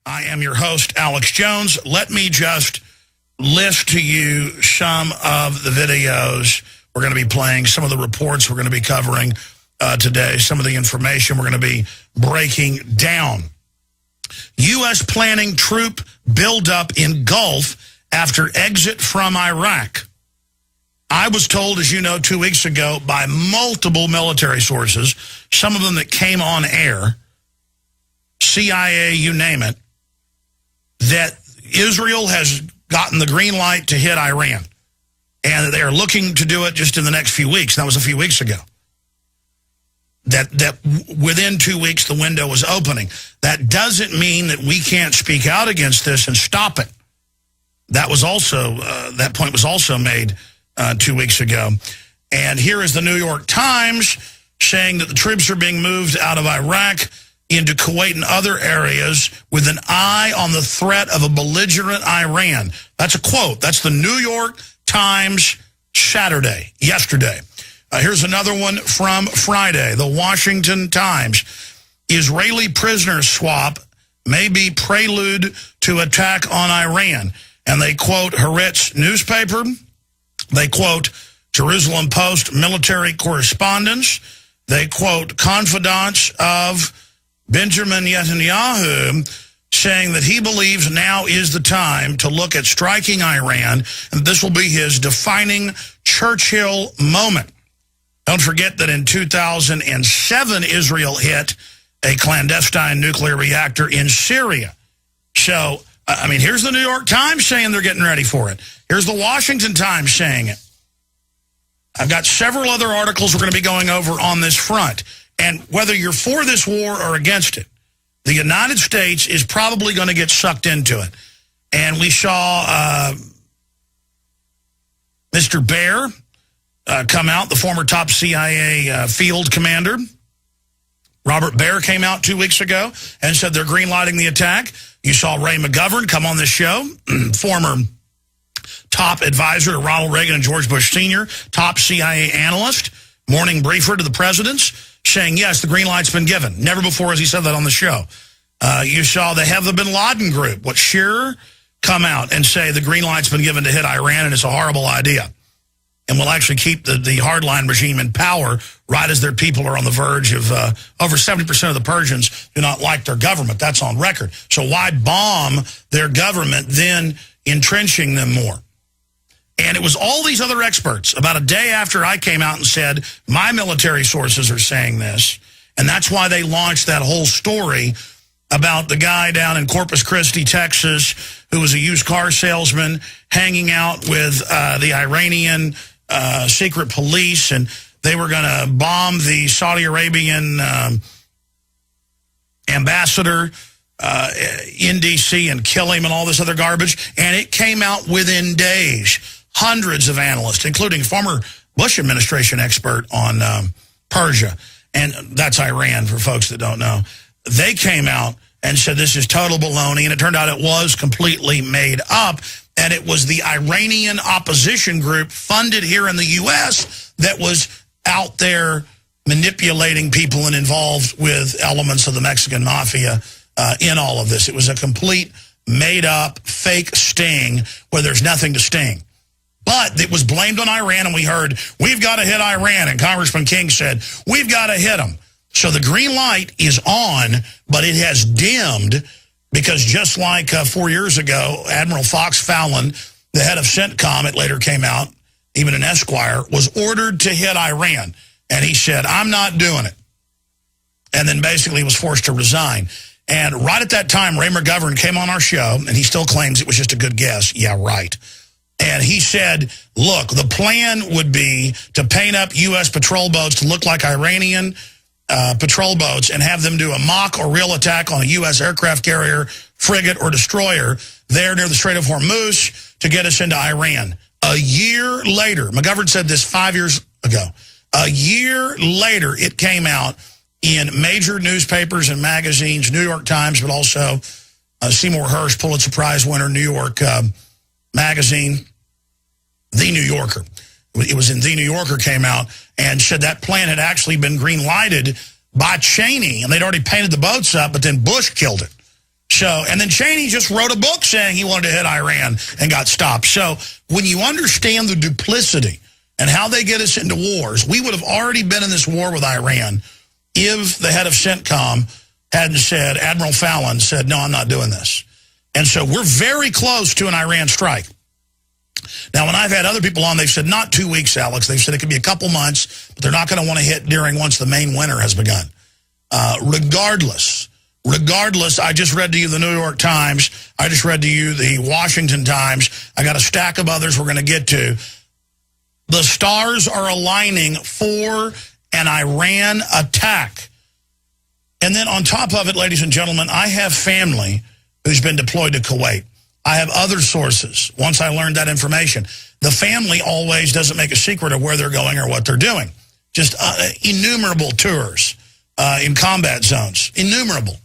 I am your host, Alex Jones. Let me just list to you some of the videos we're going to be playing, some of the reports we're going to be covering today, some of the information we're going to be breaking down. U.S. planning troop buildup in Gulf after exit from Iraq. I was told, as you know, 2 weeks ago by multiple military sources, some of them that came on air, CIA, you name it, that Israel has gotten the green light to hit Iran. And they are looking to do it just in the next few weeks. That was a few weeks ago. That within 2 weeks, the window was opening. That doesn't mean that we can't speak out against this and stop it. That was also, that point was also made 2 weeks ago. And here is the New York Times saying that the troops are being moved out of Iraq into Kuwait and other areas with an eye on the threat of a belligerent Iran. That's a quote. That's the New York Times yesterday. Here's another one from Friday. The Washington Times. Israeli prisoner swap may be prelude to attack on Iran. And they quote Haaretz newspaper. They quote Jerusalem Post military correspondents. They quote confidants of Benjamin Netanyahu, saying that he believes now is the time to look at striking Iran, and this will be his defining Churchill moment. Don't forget that in 2007, Israel hit a clandestine nuclear reactor in Syria. So, I mean, here's the New York Times saying they're getting ready for it. Here's the Washington Times saying it. I've got several other articles we're going to be going over on this front. And whether you're for this war or against it, the United States is probably going to get sucked into it. And we saw Mr. Baer come out, the former top CIA field commander. Robert Baer came out 2 weeks ago and said they're greenlighting the attack. You saw Ray McGovern come on this show, former top advisor to Ronald Reagan and George Bush Sr., top CIA analyst, morning briefer to the presidents, saying, yes, the green light's been given. Never before has he said that on the show. You saw the Have the Bin Laden group, what Shearer, come out and say the green light's been given to hit Iran and it's a horrible idea. And will actually keep the hardline regime in power right as their people are on the verge of over 70% of the Persians do not like their government. That's on record. So why bomb their government, then entrenching them more? And it was all these other experts about a day after I came out and said, my military sources are saying this. And that's why they launched that whole story about the guy down in Corpus Christi, Texas, who was a used car salesman hanging out with the Iranian secret police. And they were going to bomb the Saudi Arabian ambassador in D.C. and kill him and all this other garbage. And it came out within days. Hundreds of analysts, including former Bush administration expert on Persia, and that's Iran for folks that don't know. They came out and said this is total baloney, and it turned out it was completely made up, and it was the Iranian opposition group funded here in the U.S. that was out there manipulating people and involved with elements of the Mexican mafia in all of this. It was a complete made-up fake sting where there's nothing to sting. But it was blamed on Iran, and we heard, we've got to hit Iran. And Congressman King said, we've got to hit them. So the green light is on, but it has dimmed because just like 4 years ago, Admiral Fox Fallon, the head of CENTCOM, it later came out, even in Esquire, was ordered to hit Iran. And he said, I'm not doing it. And then basically was forced to resign. And right at that time, Ray McGovern came on our show, and he still claims it was just a good guess. Yeah, right. And he said, look, the plan would be to paint up U.S. patrol boats to look like Iranian patrol boats and have them do a mock or real attack on a U.S. aircraft carrier, frigate, or destroyer there near the Strait of Hormuz to get us into Iran. A year later, McGovern said this 5 years ago, a year later it came out in major newspapers and magazines, New York Times, but also Seymour Hersh, Pulitzer Prize winner, New York magazine, The New Yorker. It was in The New Yorker came out and said that plan had actually been green-lighted by Cheney, and they'd already painted the boats up, but then Bush killed it. So, and then Cheney just wrote a book saying he wanted to hit Iran and got stopped. So when you understand the duplicity and how they get us into wars, we would have already been in this war with Iran if the head of CENTCOM hadn't said, Admiral Fallon said, no, I'm not doing this. And so we're very close to an Iran strike. Now, when I've had other people on, they've said not 2 weeks, Alex. They've said it could be a couple months, but they're not going to want to hit once the main winter has begun. Regardless, I just read to you the New York Times. I just read to you the Washington Times. I got a stack of others we're going to get to. The stars are aligning for an Iran attack. And then on top of it, ladies and gentlemen, I have family who's been deployed to Kuwait. I have other sources. Once I learned that information, the family always doesn't make a secret of where they're going or what they're doing. Just innumerable tours in combat zones. Innumerable.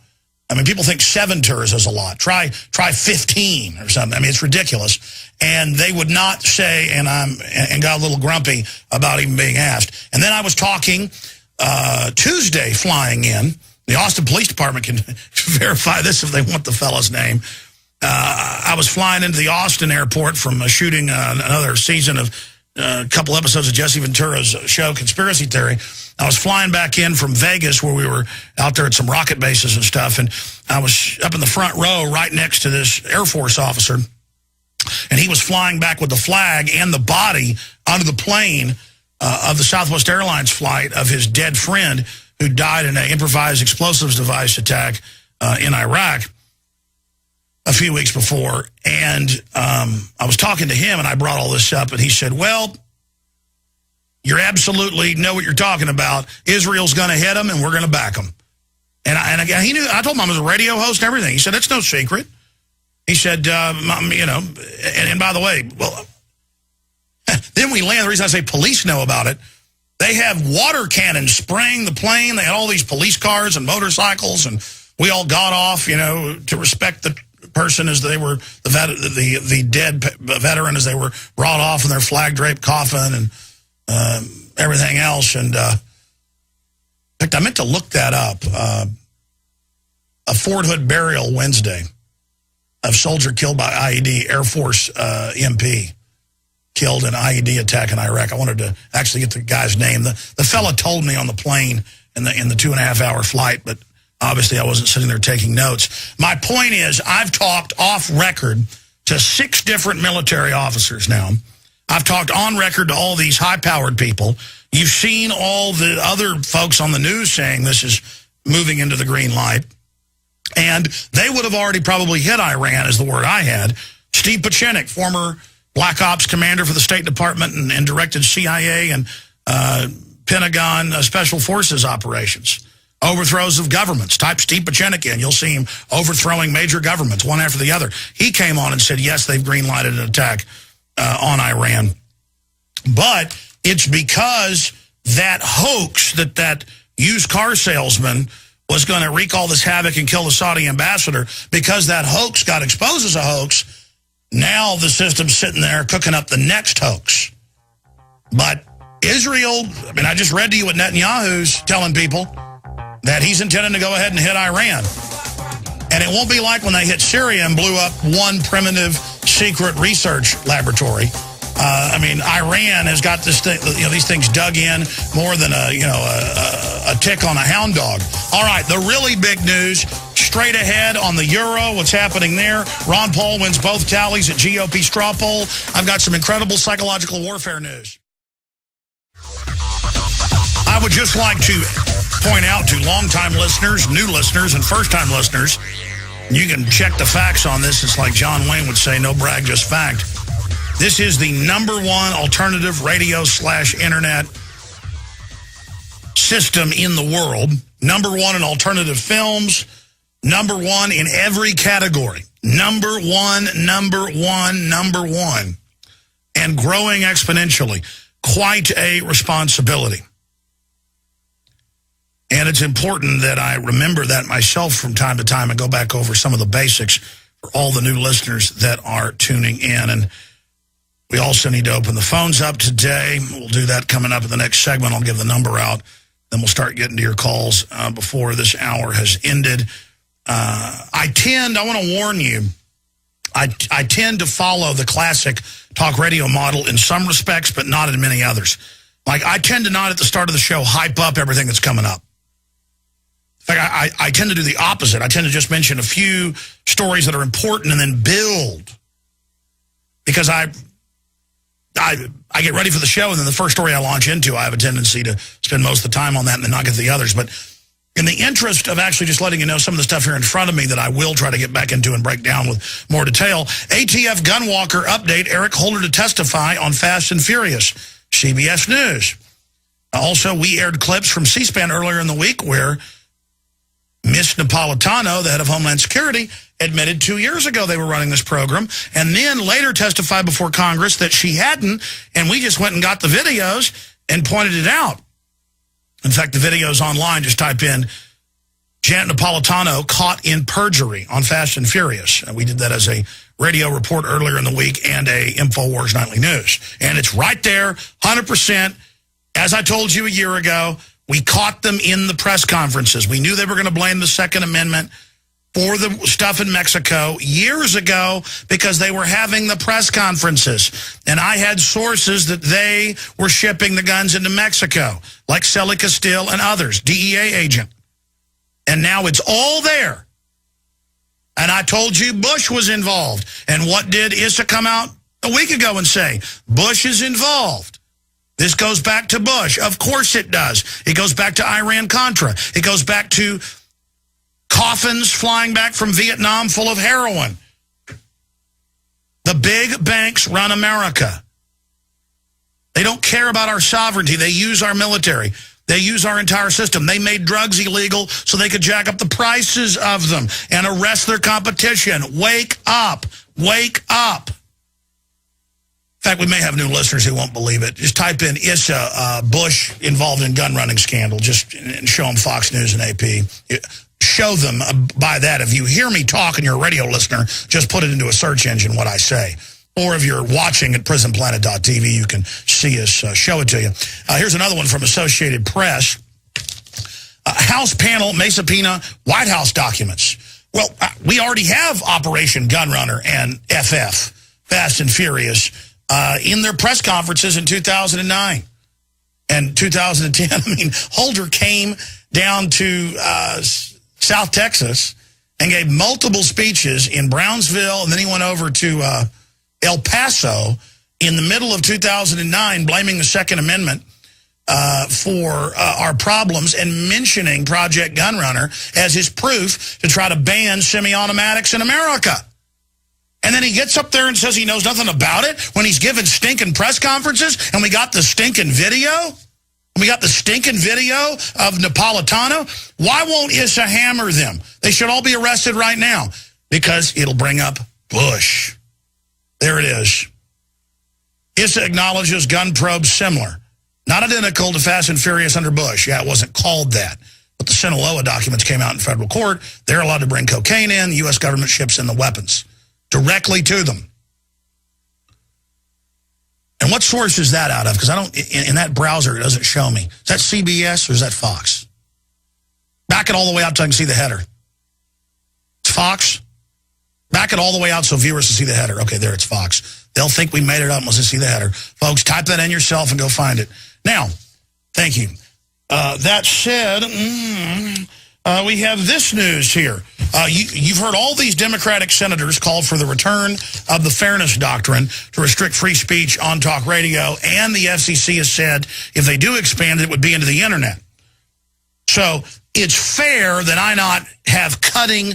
I mean, people think 7 tours is a lot. Try 15 or something. I mean, it's ridiculous. And they would not say, and got a little grumpy about even being asked. And then I was talking Tuesday, flying in. The Austin Police Department can verify this if they want the fellow's name. I was flying into the Austin airport from shooting another season of a couple episodes of Jesse Ventura's show, Conspiracy Theory. I was flying back in from Vegas where we were out there at some rocket bases and stuff, and I was up in the front row right next to this Air Force officer, and he was flying back with the flag and the body onto the plane of the Southwest Airlines flight of his dead friend who died in an improvised explosives device attack in Iraq a few weeks before. And I was talking to him, and I brought all this up, and he said, well, you absolutely know what you're talking about. Israel's going to hit them, and we're going to back them. And again, he knew. I told him I was a radio host and everything. He said, it's no secret. He said, you know, and by the way, well, then we land. The reason I say police know about it, they have water cannons spraying the plane. They had all these police cars and motorcycles, and we all got off, you know, to respect the person as they were the dead veteran as they were brought off in their flag draped coffin and everything else. And in fact, I meant to look that up. A Fort Hood burial Wednesday of soldier killed by IED, Air Force MP. Killed in an IED attack in Iraq. I wanted to actually get the guy's name. The fella told me on the plane in the 2.5-hour flight, but obviously I wasn't sitting there taking notes. My point is, I've talked off record to 6 different military officers now. I've talked on record to all these high-powered people. You've seen all the other folks on the news saying this is moving into the green light. And they would have already probably hit Iran, is the word I had. Steve Pachinik, former Black Ops commander for the State Department and directed CIA and Pentagon Special Forces operations. Overthrows of governments. Type Steve Pachinik in. You'll see him overthrowing major governments, one after the other. He came on and said, yes, they've green-lighted an attack on Iran. But it's because that hoax that used car salesman was going to wreak all this havoc and kill the Saudi ambassador, because that hoax got exposed as a hoax. Now the system's sitting there cooking up the next hoax. But Israel, I mean, I just read to you what Netanyahu's telling people, that he's intending to go ahead and hit Iran. And it won't be like when they hit Syria and blew up one primitive secret research laboratory. I mean, Iran has got this thing, you know, these things dug in more than a tick on a hound dog. All right, the really big news, straight ahead on the Euro, what's happening there. Ron Paul wins both tallies at GOP straw poll. I've got some incredible psychological warfare news. I would just like to point out to longtime listeners, new listeners, and first-time listeners, you can check the facts on this. It's like John Wayne would say, no brag, just fact. This is the #1 alternative radio/internet system in the world. #1 in alternative films. #1 in every category. #1. And growing exponentially. Quite a responsibility. And it's important that I remember that myself from time to time and go back over some of the basics for all the new listeners that are tuning in. And we also need to open the phones up today. We'll do that coming up in the next segment. I'll give the number out. Then we'll start getting to your calls before this hour has ended. I want to warn you, I tend to follow the classic talk radio model in some respects, but not in many others. Like, I tend to not at the start of the show hype up everything that's coming up. In fact, I tend to do the opposite. I tend to just mention a few stories that are important and then build. Because I get ready for the show, and then the first story I launch into, I have a tendency to spend most of the time on that and then not get to the others. But in the interest of actually just letting you know some of the stuff here in front of me that I will try to get back into and break down with more detail, ATF Gunwalker update, Eric Holder to testify on Fast and Furious, CBS News. Also, we aired clips from C-SPAN earlier in the week where Miss Napolitano, the head of Homeland Security, admitted 2 years ago they were running this program, and then later testified before Congress that she hadn't, and we just went and got the videos and pointed it out. In fact, the video's online. Just type in Janet Napolitano caught in perjury on Fast and Furious. And we did that as a radio report earlier in the week and a InfoWars Nightly News. And it's right there, 100%. As I told you a year ago, we caught them in the press conferences. We knew they were going to blame the Second Amendment for the stuff in Mexico years ago because they were having the press conferences. And I had sources that they were shipping the guns into Mexico, like Celi Castile and others, DEA agent. And now it's all there. And I told you Bush was involved. And what did Issa come out a week ago and say? Bush is involved. This goes back to Bush. Of course it does. It goes back to Iran-Contra. It goes back to coffins flying back from Vietnam full of heroin. The big banks run America. They don't care about our sovereignty. They use our military. They use our entire system. They made drugs illegal so they could jack up the prices of them and arrest their competition. Wake up. Wake up. In fact, we may have new listeners who won't believe it. Just type in Issa, Bush involved in gun running scandal. Just and show them Fox News and AP. Show them by that. If you hear me talk and you're a radio listener, just put it into a search engine, what I say. Or if you're watching at prisonplanet.tv, you can see us show it to you. Here's another one from Associated Press. House panel may subpoena White House documents. Well, we already have Operation Gunrunner and FF, Fast and Furious, in their press conferences in 2009 and 2010. I mean, Holder came down to South Texas and gave multiple speeches in Brownsville, and then he went over to El Paso in the middle of 2009, blaming the Second Amendment for our problems and mentioning Project Gunrunner as his proof to try to ban semi-automatics in America. And then he gets up there and says he knows nothing about it when he's giving stinking press conferences, and we got the stinking video. We got the stinking video of Napolitano. Why won't Issa hammer them? They should all be arrested right now because it'll bring up Bush. There it is. Issa acknowledges gun probes similar. Not identical to Fast and Furious under Bush. Yeah, it wasn't called that. But the Sinaloa documents came out in federal court. They're allowed to bring cocaine in. The U.S. government ships in the weapons directly to them. And what source is that out of? Because I don't, in that browser, it doesn't show me. Is that CBS or is that Fox? Back it all the way out so I can see the header. It's Fox? Back it all the way out so viewers can see the header. Okay, there, it's Fox. They'll think we made it up once they see the header. Folks, type that in yourself and go find it. Now, thank you. That said, we have this news here. You've heard all these Democratic senators call for the return of the Fairness Doctrine to restrict free speech on talk radio, and the FCC has said if they do expand it, it would be into the internet. So it's fair that I not have cutting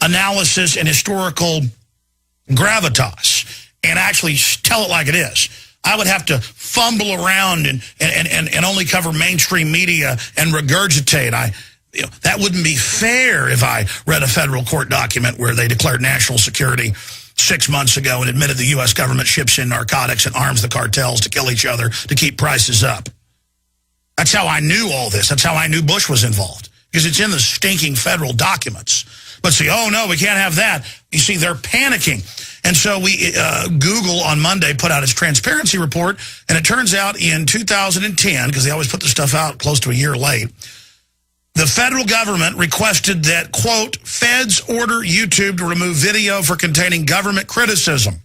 analysis and historical gravitas and actually tell it like it is. I would have to fumble around and only cover mainstream media and regurgitate. That wouldn't be fair if I read a federal court document where they declared national security 6 months ago and admitted the U.S. government ships in narcotics and arms the cartels to kill each other to keep prices up. That's how I knew all this. That's how I knew Bush was involved, because it's in the stinking federal documents. But see, oh, no, we can't have that. You see, they're panicking. And so Google on Monday put out its transparency report, and it turns out in 2010, because they always put the stuff out close to a year late, The federal government requested that, quote, feds order YouTube to remove video for containing government criticism.